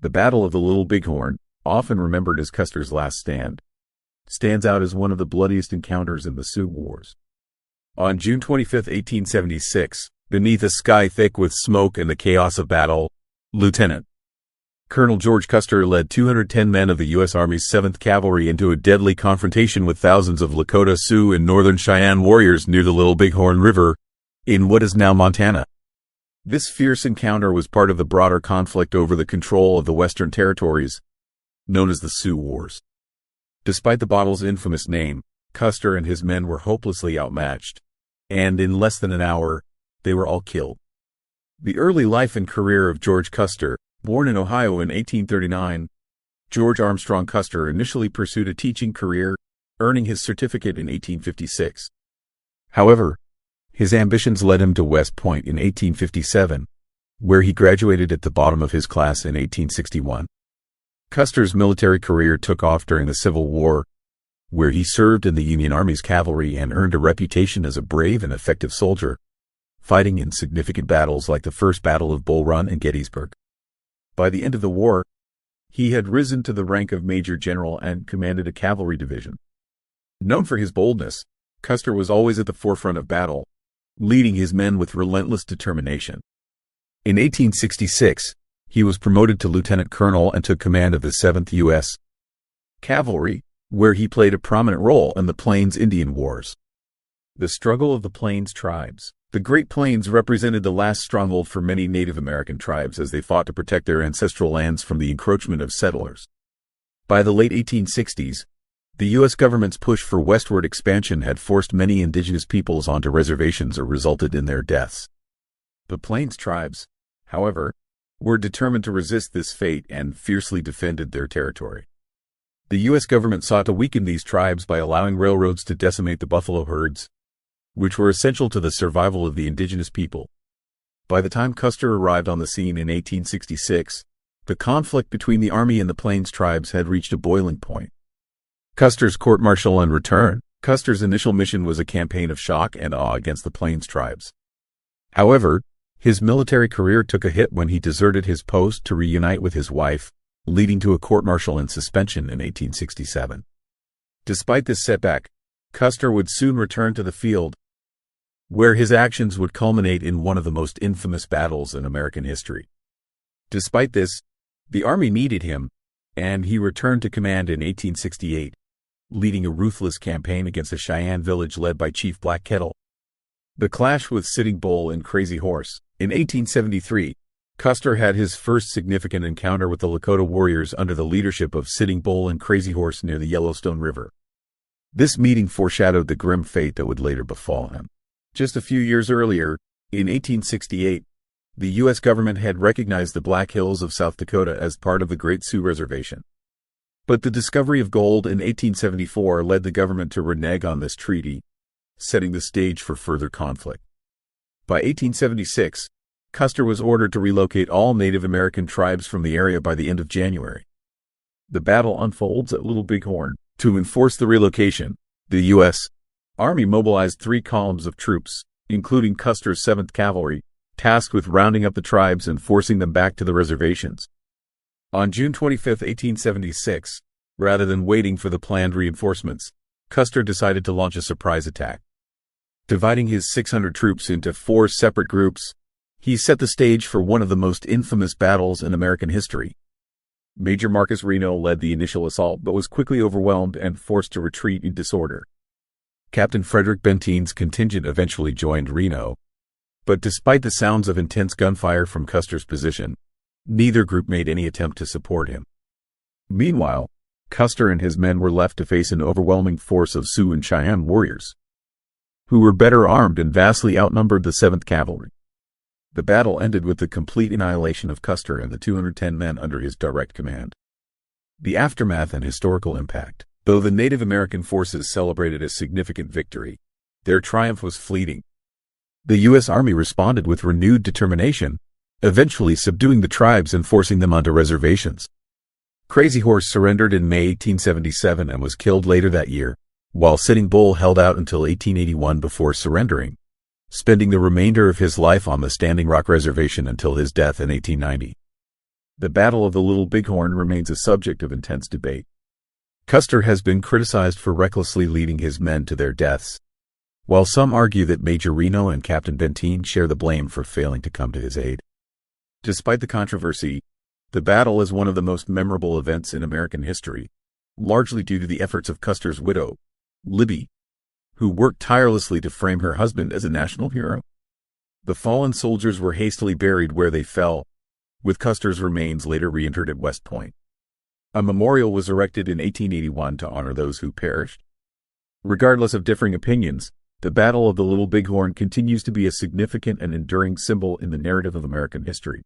The Battle of the Little Bighorn, often remembered as Custer's last stand, stands out as one of the bloodiest encounters in the Sioux Wars. On June 25, 1876, beneath a sky thick with smoke and the chaos of battle, Lieutenant Colonel George Custer led 210 men of the U.S. Army's 7th Cavalry into a deadly confrontation with thousands of Lakota, Sioux, and northern Cheyenne warriors near the Little Bighorn River in what is now Montana. This fierce encounter was part of the broader conflict over the control of the Western Territories, known as the Sioux Wars. Despite the battle's infamous name, Custer and his men were hopelessly outmatched, and in less than an hour, they were all killed. The early life and career of George Custer, born in Ohio in 1839, George Armstrong Custer initially pursued a teaching career, earning his certificate in 1856. However, his ambitions led him to West Point in 1857, where he graduated at the bottom of his class in 1861. Custer's military career took off during the Civil War, where he served in the Union Army's cavalry and earned a reputation as a brave and effective soldier, fighting in significant battles like the First Battle of Bull Run and Gettysburg. By the end of the war, he had risen to the rank of Major General and commanded a cavalry division. Known for his boldness, Custer was always at the forefront of battle, leading his men with relentless determination. In 1866, he was promoted to lieutenant colonel and took command of the 7th U.S. Cavalry, where he played a prominent role in the Plains Indian Wars. The struggle of the Plains tribes. The Great Plains represented the last stronghold for many Native American tribes as they fought to protect their ancestral lands from the encroachment of settlers. By the late 1860s, the U.S. government's push for westward expansion had forced many indigenous peoples onto reservations or resulted in their deaths. The Plains tribes, however, were determined to resist this fate and fiercely defended their territory. The U.S. government sought to weaken these tribes by allowing railroads to decimate the buffalo herds, which were essential to the survival of the indigenous people. By the time Custer arrived on the scene in 1866, the conflict between the Army and the Plains tribes had reached a boiling point. Custer's court-martial and return. Custer's initial mission was a campaign of shock and awe against the Plains tribes. However, his military career took a hit when he deserted his post to reunite with his wife, leading to a court-martial and suspension in 1867. Despite this setback, Custer would soon return to the field, where his actions would culminate in one of the most infamous battles in American history. Despite this, the Army needed him, and he returned to command in 1868, leading a ruthless campaign against a Cheyenne village led by Chief Black Kettle. The clash with Sitting Bull and Crazy Horse. In 1873, Custer had his first significant encounter with the Lakota warriors under the leadership of Sitting Bull and Crazy Horse near the Yellowstone River. This meeting foreshadowed the grim fate that would later befall him. Just a few years earlier, in 1868, the U.S. government had recognized the Black Hills of South Dakota as part of the Great Sioux Reservation. But the discovery of gold in 1874 led the government to renege on this treaty, setting the stage for further conflict. By 1876, Custer was ordered to relocate all Native American tribes from the area by the end of January. The battle unfolds at Little Bighorn. To enforce the relocation, the U.S. Army mobilized 3 columns of troops, including Custer's 7th Cavalry, tasked with rounding up the tribes and forcing them back to the reservations. On June 25, 1876, rather than waiting for the planned reinforcements, Custer decided to launch a surprise attack. Dividing his 600 troops into 4 separate groups, he set the stage for one of the most infamous battles in American history. Major Marcus Reno led the initial assault but was quickly overwhelmed and forced to retreat in disorder. Captain Frederick Bentine's contingent eventually joined Reno, but despite the sounds of intense gunfire from Custer's position, neither group made any attempt to support him. Meanwhile, Custer and his men were left to face an overwhelming force of Sioux and Cheyenne warriors, who were better armed and vastly outnumbered the 7th Cavalry. The battle ended with the complete annihilation of Custer and the 210 men under his direct command. The aftermath and historical impact. Though the Native American forces celebrated a significant victory, their triumph was fleeting. The U.S. Army responded with renewed determination, eventually subduing the tribes and forcing them onto reservations. Crazy Horse surrendered in May 1877 and was killed later that year, while Sitting Bull held out until 1881 before surrendering, spending the remainder of his life on the Standing Rock Reservation until his death in 1890. The Battle of the Little Bighorn remains a subject of intense debate. Custer has been criticized for recklessly leading his men to their deaths, while some argue that Major Reno and Captain Benteen share the blame for failing to come to his aid. Despite the controversy, the battle is one of the most memorable events in American history, largely due to the efforts of Custer's widow, Libby, who worked tirelessly to frame her husband as a national hero. The fallen soldiers were hastily buried where they fell, with Custer's remains later reinterred at West Point. A memorial was erected in 1881 to honor those who perished. Regardless of differing opinions, the Battle of the Little Bighorn continues to be a significant and enduring symbol in the narrative of American history.